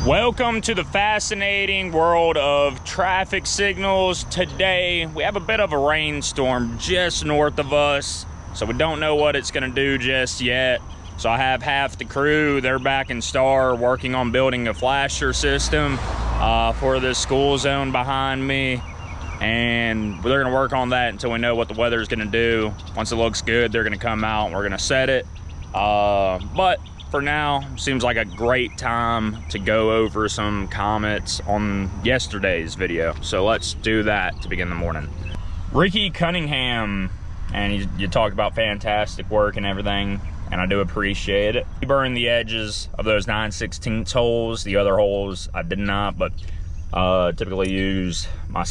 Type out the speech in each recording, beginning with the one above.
Welcome to the fascinating world of traffic signals. Today, we have a bit of a rainstorm just north of us, so we don't know what it's gonna do just yet. So I have half the crew, they're back in Star working on building a flasher system for the school zone behind me. And they're gonna work on that until we know what the weather's gonna do. Once it looks good, they're gonna come out and we're gonna set it. But for now, seems like a great time to go over some comments on yesterday's video. So let's do that to begin the morning. Ricky Cunningham, and you talked about fantastic work and everything, and I do appreciate it. He burned the edges of those 9/16 holes. The other holes I did not, but typically use my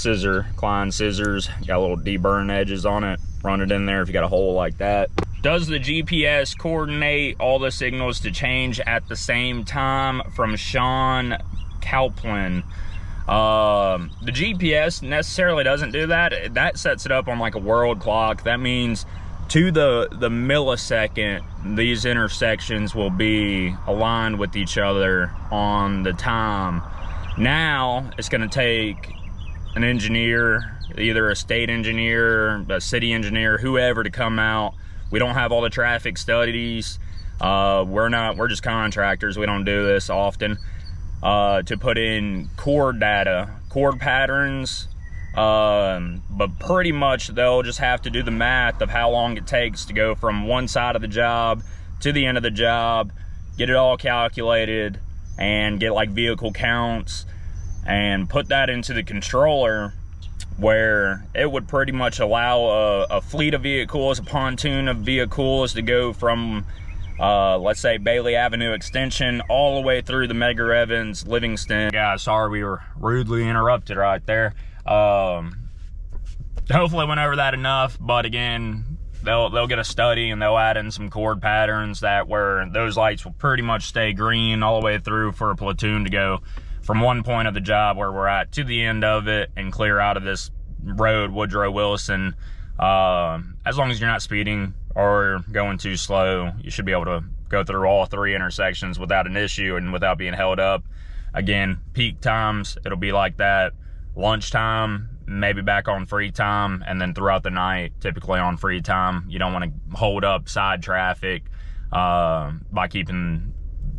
Klein scissors. Got a little deburn edges on it. Run it in there if you got a hole like that. Does the GPS coordinate all the signals to change at the same time? From Sean Kauplin. The GPS necessarily doesn't do that. That sets it up on like a world clock. That means to the millisecond, these intersections will be aligned with each other on the time. Now it's going to take an engineer, either a state engineer, a city engineer, whoever, to come out. We don't have all the traffic studies. We're just contractors. We don't do this often. To put in chord data, chord patterns, but pretty much they'll just have to do the math of how long it takes to go from one side of the job to the end of the job, get it all calculated, and get like vehicle counts, and put that into the controller, where it would pretty much allow a fleet of vehicles, a pontoon of vehicles, to go from, let's say, Bailey Avenue Extension all the way through the Medgar Evers, Livingston. Yeah, sorry we were rudely interrupted right there. Hopefully went over that enough, but again, they'll get a study and they'll add in some chord patterns that where those lights will pretty much stay green all the way through for a platoon to go from one point of the job where we're at to the end of it and clear out of this road, Woodrow Wilson. As long as you're not speeding or going too slow, you should be able to go through all three intersections without an issue and without being held up. Again, peak times, it'll be like that. Lunchtime, maybe back on free time, and then throughout the night, typically on free time. You don't want to hold up side traffic by keeping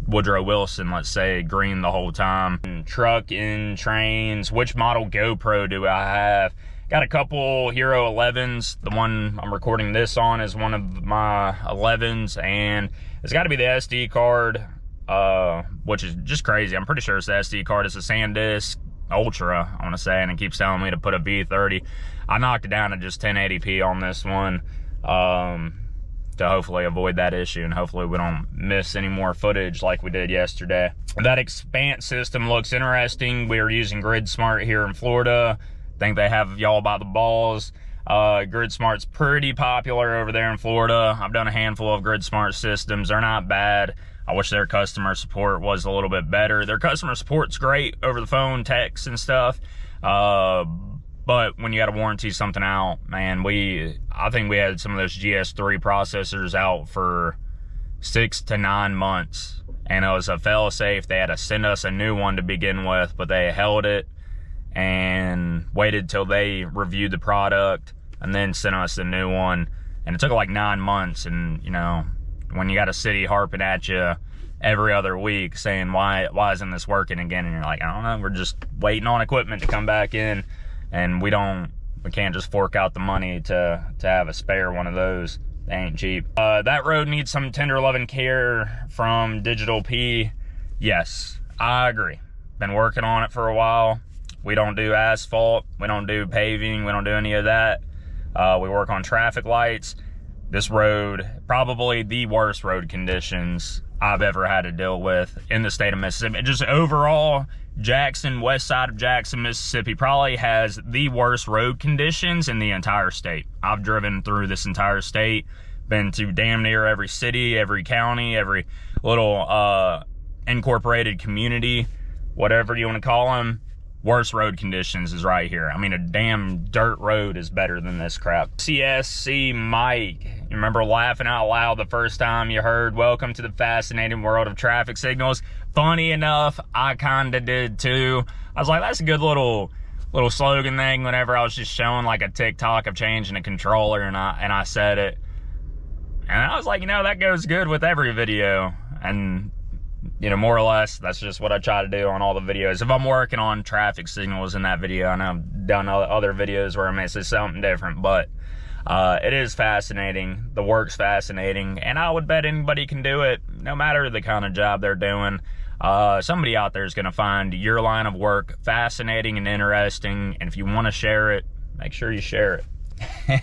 Woodrow Wilson, let's say, green the whole time. Truck in trains, which model GoPro do I have? Got a couple Hero 11s. The one I'm recording this on is one of my 11s, and it's got to be the SD card, which is just crazy. I'm pretty sure it's the SD card. It's a SanDisk Ultra, I want to say, and it keeps telling me to put a V30. I knocked it down to just 1080p on this one, to hopefully avoid that issue, and hopefully we don't miss any more footage like we did yesterday. That expand system looks interesting. We are using GridSmart here in Florida. I think they have y'all by the balls. GridSmart's pretty popular over there in Florida. I've done a handful of GridSmart systems. They're not bad. I wish their customer support was a little bit better. Their customer support's great over the phone, text and stuff. But when you got to warranty something out, man, I think we had some of those GS3 processors out for 6 to 9 months, and it was a fail-safe. They had to send us a new one to begin with, but they held it and waited till they reviewed the product and then sent us a new one. And it took like 9 months, and you know, when you got a city harping at you every other week saying, why isn't this working again? And you're like, I don't know, we're just waiting on equipment to come back in. And we can't just fork out the money to have a spare one of those. They ain't cheap. That road needs some tender loving care from Digital P. Yes, I agree. Been working on it for a while. We don't do asphalt. We don't do paving. We don't do any of that. We work on traffic lights. This road, probably the worst road conditions I've ever had to deal with in the state of Mississippi. Just overall, Jackson, west side of Jackson, Mississippi, probably has the worst road conditions in the entire state. I've driven through this entire state, been to damn near every city, every county, every little incorporated community, whatever you want to call them. Worst road conditions is right here. I mean, a damn dirt road is better than this crap. CSC Mike, you remember laughing out loud the first time you heard "Welcome to the fascinating world of traffic signals"? funny enough, I kind of did too. I was like, that's a good little slogan thing whenever I was just showing like a TikTok of changing a controller, and I said it. And I was like, you know, that goes good with every video. And, you know, more or less, that's just what I try to do on all the videos. If I'm working on traffic signals in that video, I know I've done other videos where I may say something different, but it is fascinating. The work's fascinating, and I would bet anybody can do it, no matter the kind of job they're doing. Somebody out there is going to find your line of work fascinating and interesting, and if you want to share it, make sure you share it.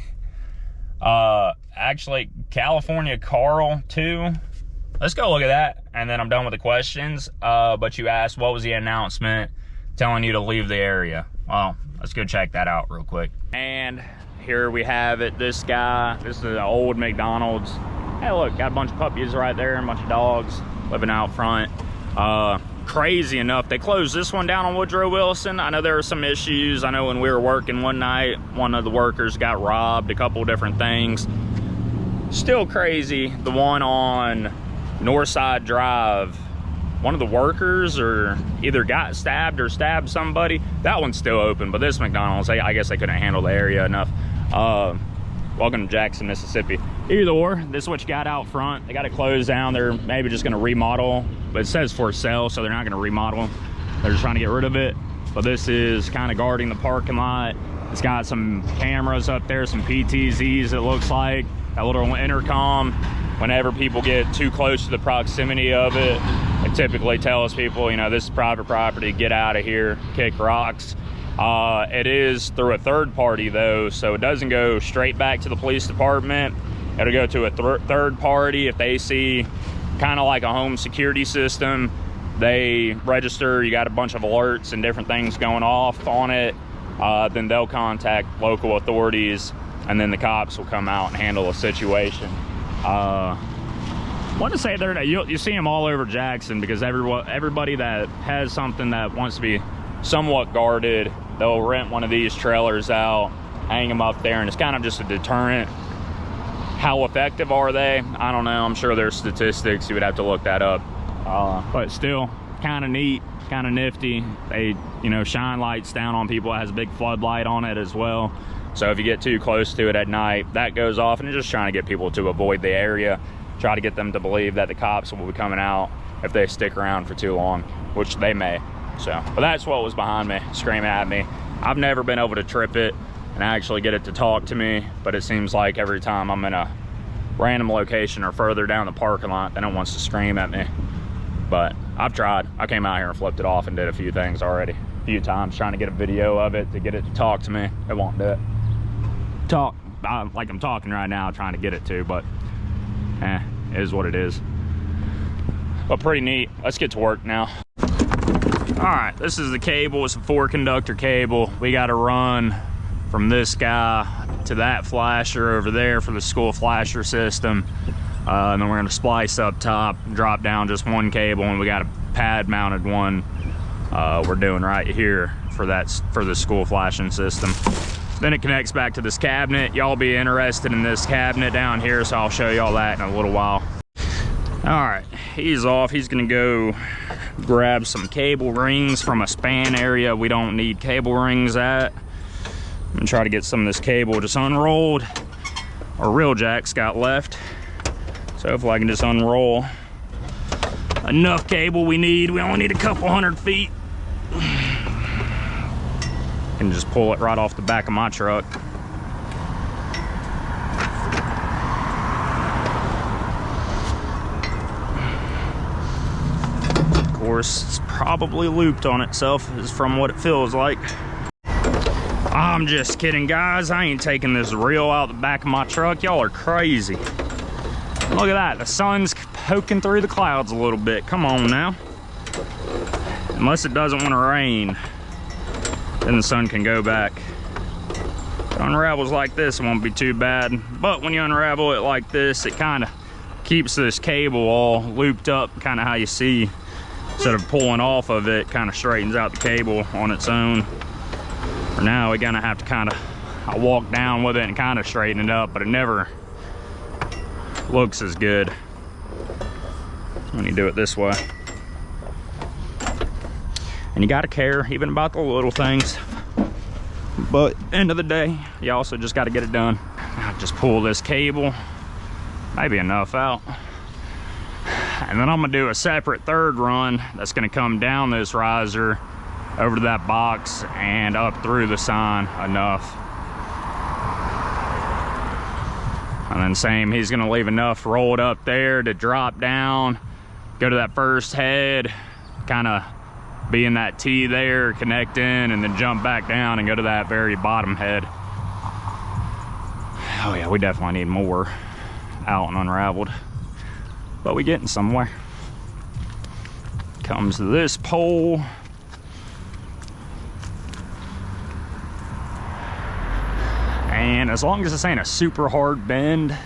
Actually, California Carl too. Let's go look at that, and then I'm done with the questions. But you asked, what was the announcement telling you to leave the area? Well, let's go check that out real quick. And here we have it. This guy, this is an old McDonald's. Hey, look, got a bunch of puppies right there and a bunch of dogs living out front. Crazy enough, they closed this one down on Woodrow Wilson. I know there were some issues. I know when we were working one night, one of the workers got robbed, a couple different things. Still crazy, the one on Northside Drive, one of the workers or either got stabbed or stabbed somebody. That one's still open, but this McDonald's, I guess they couldn't handle the area enough. Welcome to Jackson, Mississippi. Either or, this is what you got out front. They got it closed down. They're maybe just gonna remodel, but it says for sale, so they're not gonna remodel. They're just trying to get rid of it. But this is kind of guarding the parking lot. It's got some cameras up there, some PTZs, it looks like. That little intercom, whenever people get too close to the proximity of it, it typically tells people, you know, this is private property, get out of here, kick rocks. It is through a third party though, so it doesn't go straight back to the police department. It'll go to a third party. If they see kind of like a home security system, they register, you got a bunch of alerts and different things going off on it, then they'll contact local authorities, and then the cops will come out and handle a situation. I want to say there, you see them all over Jackson, because everybody that has something that wants to be somewhat guarded, they'll rent one of these trailers out, hang them up there, and it's kind of just a deterrent. How effective are they? I don't know. I'm sure there's statistics. You would have to look that up. But still, kind of neat, kind of nifty. They, you know, shine lights down on people. It has a big floodlight on it as well. So if you get too close to it at night, that goes off, and it's just trying to get people to avoid the area. Try to get them to believe that the cops will be coming out if they stick around for too long, which they may. So, but that's what was behind me, screaming at me. I've never been able to trip it and actually get it to talk to me, but it seems like every time I'm in a random location or further down the parking lot, then it wants to scream at me. But I've tried. I came out here and flipped it off and did a few things already, a few times, trying to get a video of it to get it to talk to me. It won't do it. Talk like I'm talking right now, trying to get it to, but it is what it is. But pretty neat. Let's get to work now. All right, this is the cable. It's a 4-conductor cable. We got to run from this guy to that flasher over there for the school flasher system, and then we're going to splice up top, drop down just one cable, and we got a pad mounted one we're doing right here for the school flashing system. Then it connects back to this cabinet. Y'all be interested in this cabinet down here, so I'll show y'all that in a little while. All right, he's off. He's gonna go grab some cable rings from a span area we don't need cable rings at. I'm gonna try to get some of this cable just unrolled. Our reel jack's got left, so hopefully I can just unroll enough cable we need. We only need a couple 100 feet. Can just pull it right off the back of my truck. Of course, it's probably looped on itself, is from what it feels like. I'm just kidding, guys. I ain't taking this reel out the back of my truck. Y'all are crazy. Look at that. The sun's poking through the clouds a little bit. Come on now. Unless it doesn't want to rain, then the sun can go back. If it unravels like this, it won't be too bad. But when you unravel it like this, it kind of keeps this cable all looped up, kind of how you see. Instead of pulling off of it, kind of straightens out the cable on its own. For now, we're gonna have to kind of walk down with it and kind of straighten it up, but it never looks as good when you do it this way. And you gotta care even about the little things. But end of the day, you also just gotta get it done. I'll just pull this cable, maybe enough out. And then I'm gonna do a separate third run that's gonna come down this riser over to that box and up through the sign enough. And then same, he's gonna leave enough rolled up there to drop down, go to that first head, kind of be in that T there, connect in, and then jump back down and go to that very bottom head. Oh yeah, we definitely need more out and unraveled, but we getting somewhere. Comes to this pole. And as long as this ain't a super hard bend,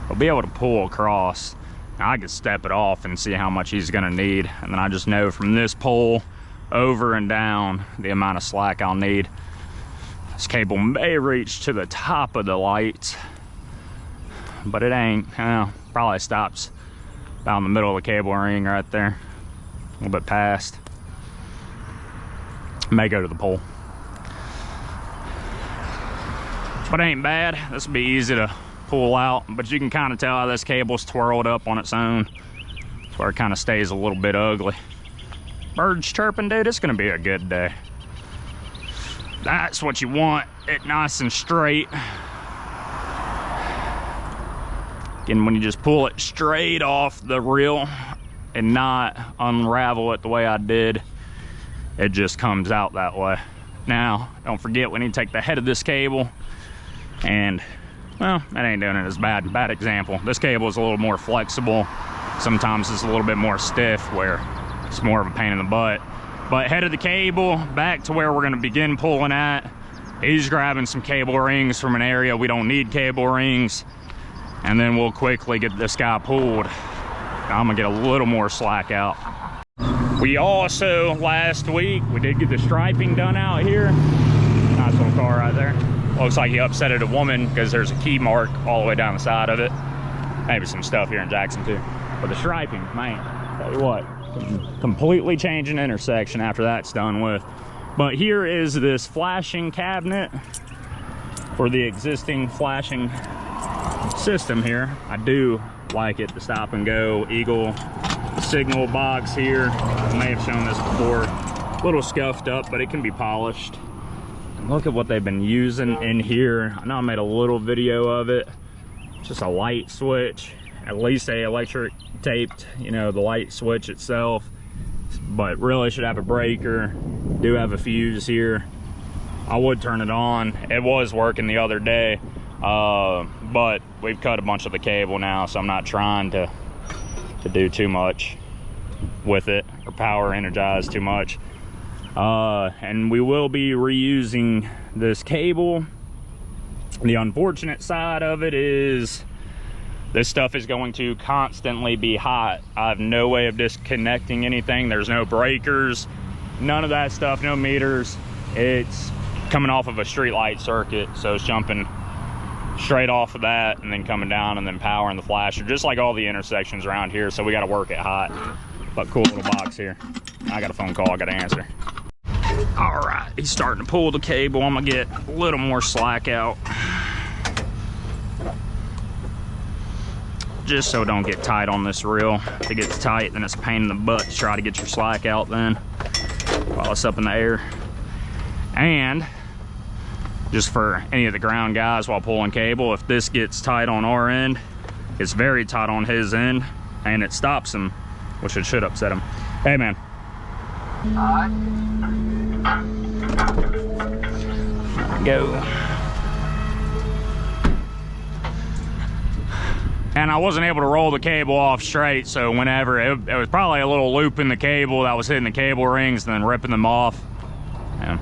we'll be able to pull across. Now I could step it off and see how much he's gonna need. And then I just know from this pole over and down the amount of slack I'll need. This cable may reach to the top of the lights, but it ain't. Probably stops about in the middle of the cable ring right there, a little bit past. May go to the pole, but ain't bad. This will be easy to pull out, but you can kind of tell how this cable's twirled up on its own. That's where it kind of stays a little bit ugly. Birds chirping, dude. It's gonna be a good day. That's what you want, it nice and straight. Again, when you just pull it straight off the reel and not unravel it the way I did, it just comes out that way. Now, don't forget, we need to take the head of this cable and, well, that ain't doing it as bad. Bad example. This cable is a little more flexible. Sometimes it's a little bit more stiff where it's more of a pain in the butt. But head of the cable back to where we're gonna begin pulling at. He's grabbing some cable rings from an area we don't need cable rings. And then we'll quickly get this guy pulled. I'm gonna get a little more slack out. We also, last week, we did get the striping done out here. Nice little car right there. Looks like he upsetted a woman because there's a key mark all the way down the side of it. Maybe some stuff here in Jackson too. But the striping, man, tell you what, completely change an intersection after that's done with. But here is this flashing cabinet for the existing flashing system here. I do like it, the stop and go Eagle signal box here. I may have shown this before. A little scuffed up, but it can be polished. And look at what they've been using in here. I know I made a little video of it. Just a light switch. At least they electric taped, you know, the light switch itself. But really should have a breaker. Do have a fuse here. I would turn it on. It was working the other day. But we've cut a bunch of the cable now, so I'm not trying to do too much with it or power energize too much. And we will be reusing this cable. The unfortunate side of it is this stuff is going to constantly be hot. I have no way of disconnecting anything. There's no breakers, none of that stuff, no meters. It's coming off of a street light circuit, so it's jumping straight off of that and then coming down and then powering the flasher, just like all the intersections around here. So we got to work it hot. But cool little box here. I got a phone call I got to answer. All right, he's starting to pull the cable. I'm gonna get a little more slack out, just so it don't get tight on this reel. If it gets tight, then it's a pain in the butt to try to get your slack out then while it's up in the air. And just for any of the ground guys while pulling cable, if this gets tight on our end, it's very tight on his end, and it stops him, which it should upset him. Hey man. Go. And I wasn't able to roll the cable off straight, so whenever it was probably a little loop in the cable that was hitting the cable rings and then ripping them off. Yeah.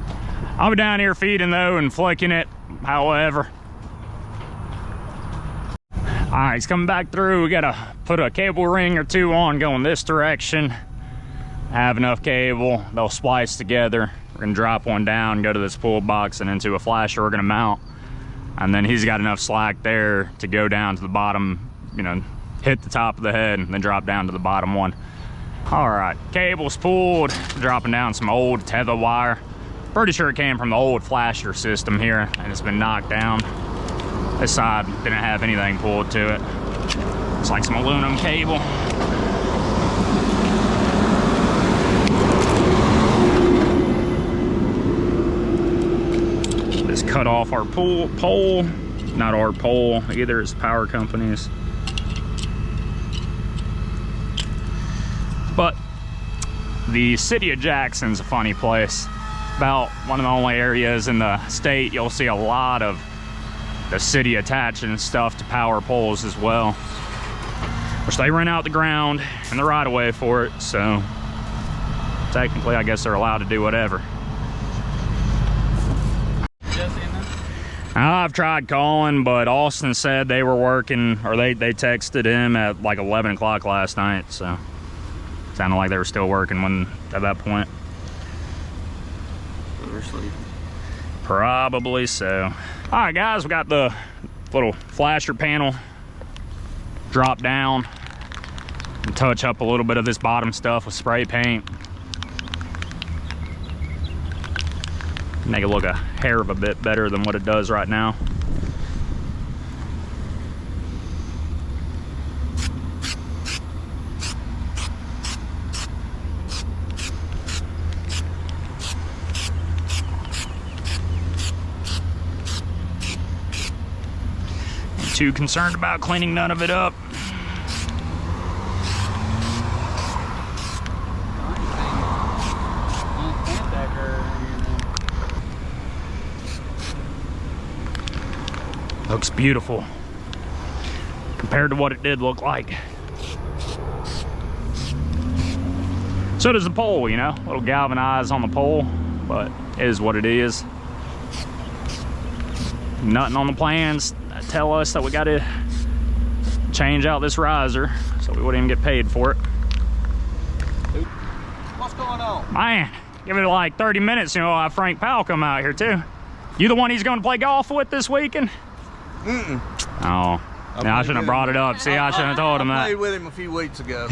I'll be down here feeding though and flicking it, however. All right, he's coming back through. We gotta put a cable ring or two on going this direction. Have enough cable, they'll splice together. We're gonna drop one down, go to this pull box and into a flasher we're gonna mount. And then he's got enough slack there to go down to the bottom, you know, hit the top of the head and then drop down to the bottom one. All right, cable's pulled, dropping down some old tether wire. Pretty sure it came from the old flasher system here, and it's been knocked down. This side didn't have anything pulled to it. It's like some aluminum cable. Just cut off our pole, not our pole either, it's power companies. But the city of Jackson's a funny place. About one of the only areas in the state you'll see a lot of the city attaching stuff to power poles as well. Which they rent out the ground and the right of way for it, so technically I guess they're allowed to do whatever. I've tried calling, but Austin said they were working, or they texted him at like 11 o'clock last night, so sounded like they were still working when at that point. Probably so. All right, guys, we got the little flasher panel drop down and touch up a little bit of this bottom stuff with spray paint. Make it look a hair of a bit better than what it does right now. Too concerned about cleaning none of it up. Looks beautiful compared to what it did look like. So does the pole, you know, a little galvanized on the pole, but it is what it is. Nothing on the plans tell us that we got to change out this riser, so we wouldn't even get paid for it. What's going on? Man, give it like 30 minutes, you know, I'll have Frank Powell come out here too. You the one he's going to play golf with this weekend? Mm-mm. Oh, yeah, I shouldn't have brought it up. See, I shouldn't have told him that. I played with him a few weeks ago.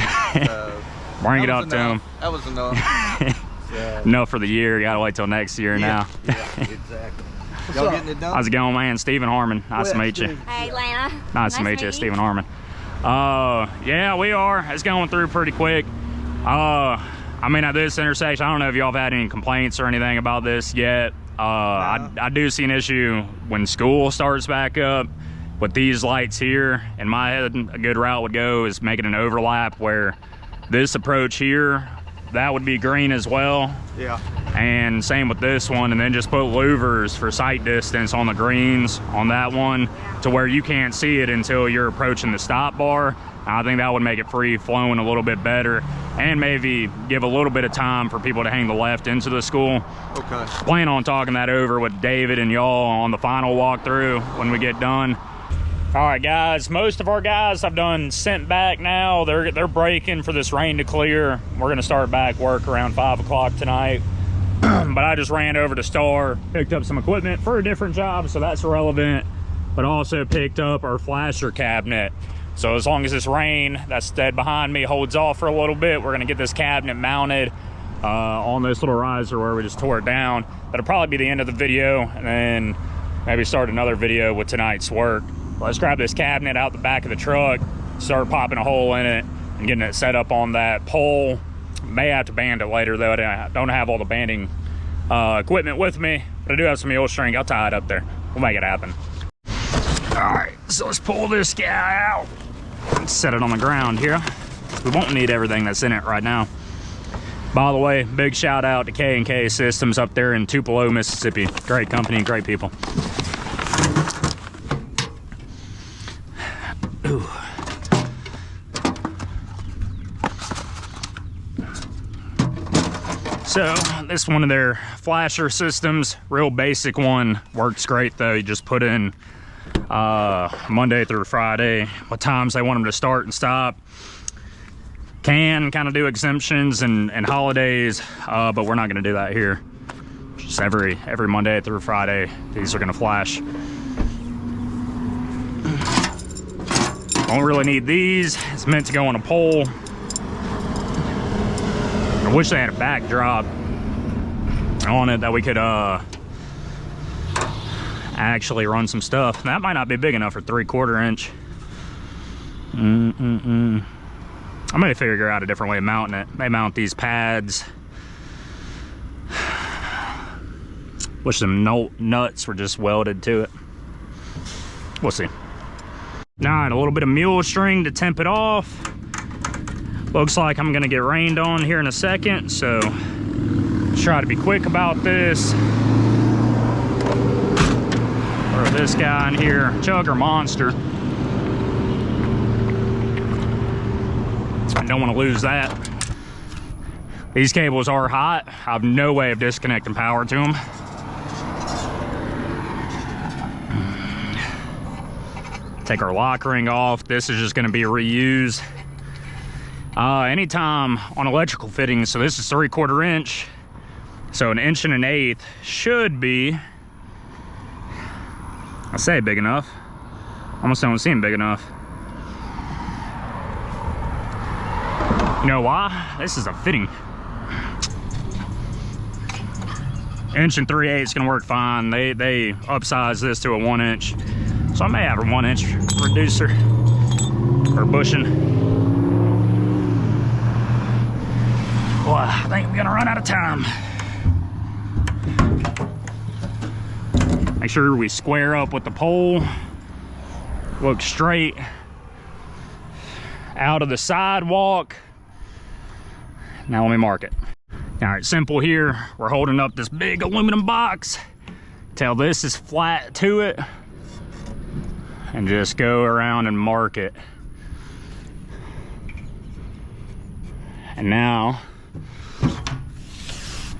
Bring it up to him. That was enough. Enough for the year. You got to wait till next year now. Yeah, exactly. Y'all getting it done? How's it going, man? Stephen Harmon. Nice to meet you. Hey, Lana. Nice to meet you, Stephen Harmon. Yeah, we are. It's going through pretty quick. I mean, at this intersection, I don't know if y'all have had any complaints or anything about this yet. I do see an issue when school starts back up with these lights here. In my head, a good route would go is making an overlap where this approach here, that would be green as well. Yeah. And same with this one, and then just put louvers for sight distance on the greens on that one to where you can't see it until you're approaching the stop bar. I think that would make it free flowing a little bit better and maybe give a little bit of time for people to hang the left into the school. Okay. Plan on talking that over with David and y'all on the final walkthrough when we get done. All right, guys, most of our guys I've done sent back now. They're breaking for this rain to clear. We're gonna start back work around 5 o'clock tonight. But I just ran over to Star, picked up some equipment for a different job, so that's relevant, but also picked up our flasher cabinet. So as long as this rain that's dead behind me holds off for a little bit, we're gonna get this cabinet mounted on this little riser where we just tore it down. That'll probably be the end of the video, and then maybe start another video with tonight's work. Let's grab this cabinet out the back of the truck, start popping a hole in it and getting it set up on that pole. May have to band it later though. I don't have all the banding equipment with me, but I do have some mule string. I'll tie it up there. We'll make it happen. All right, so let's pull this guy out and set it on the ground here. We won't need everything that's in it right now. By the way, big shout out to K&K Systems up there in Tupelo, Mississippi. Great company, great people. Ooh. So this one of their flasher systems, real basic one, works great though. You just put in Monday through Friday what times they want them to start and stop. Can kind of do exemptions and holidays, but we're not going to do that here. Just every Monday through Friday these are going to flash. Don't really need these. It's meant to go on a pole. Wish they had a backdrop on it that we could actually run some stuff. That might not be big enough for 3/4 inch. I may figure out a different way of mounting it. May mount these pads. Wish some nuts were just welded to it. We'll see. All right, a little bit of mule string to temp it off. Looks like I'm gonna get rained on here in a second, so try to be quick about this. Throw this guy in here, Chugger Monster. I don't want to lose that. These cables are hot. I have no way of disconnecting power to them. Take our lock ring off. This is just going to be reused anytime on electrical fittings. So this is 3/4 inch. So 1 1/8 inch should be, I say big enough. Almost don't seem big enough. You know why? This is a fitting. 1 3/8 is gonna work fine. They upsized this to a 1 inch. So I may have a 1 inch reducer or bushing. Well, I think I'm gonna run out of time. Make sure we square up with the pole. Look straight out of the sidewalk. Now let me mark it. All right, simple here. We're holding up this big aluminum box till this is flat to it, and just go around and mark it. And now,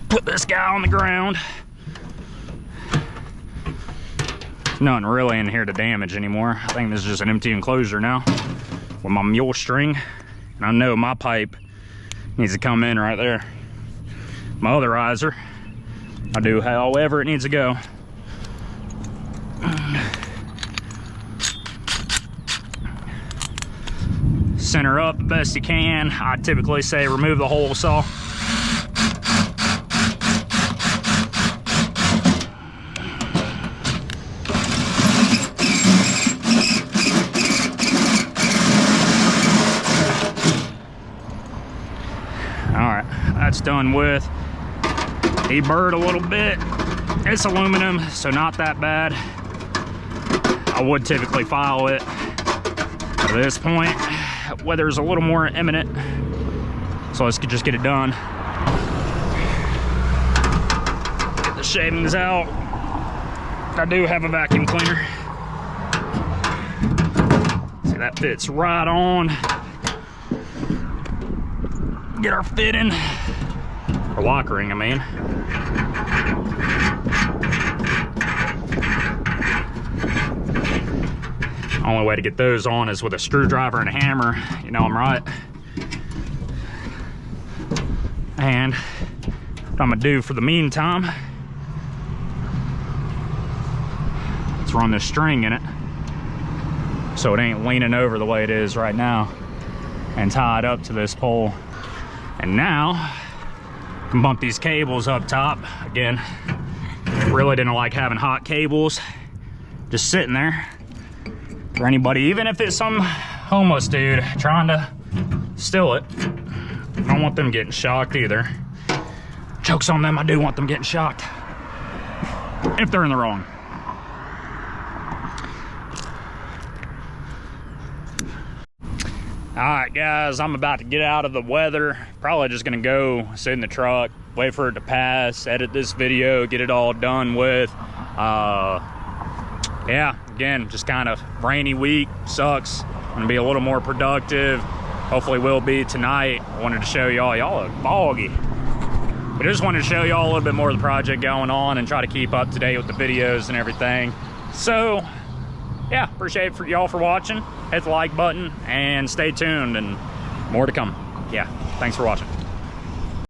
put this guy on the ground. Nothing really in here to damage anymore. I think this is just an empty enclosure now with my mule string. And I know my pipe needs to come in right there. My other riser, I do however it needs to go. Center up the best you can. I typically say remove the hole saw. That's done with. He burred a little bit. It's aluminum, so not that bad. I would typically file it at this point. Weather's a little more imminent, so let's just get it done. Get the shavings out. I do have a vacuum cleaner. See, that fits right on. Get our fit in. Or lock ring, I mean. Only way to get those on is with a screwdriver and a hammer. You know I'm right. And what I'm gonna do for the meantime, let's run this string in it so it ain't leaning over the way it is right now, and tie it up to this pole. And now, I can bump these cables up top. Again, really didn't like having hot cables just sitting there for anybody, even if it's some homeless dude trying to steal it. I don't want them getting shocked either. Joke's on them, I do want them getting shocked. If they're in the wrong. All right, guys, I'm about to get out of the weather. Probably just gonna go sit in the truck, wait for it to pass, edit this video, get it all done with. Yeah, again, just kind of rainy week, sucks. Gonna be a little more productive. Hopefully will be tonight. I wanted to show y'all look foggy. But I just wanted to show y'all a little bit more of the project going on and try to keep up to date with the videos and everything. So, yeah, appreciate y'all for watching. Hit the like button and stay tuned, and more to come. Yeah, thanks for watching.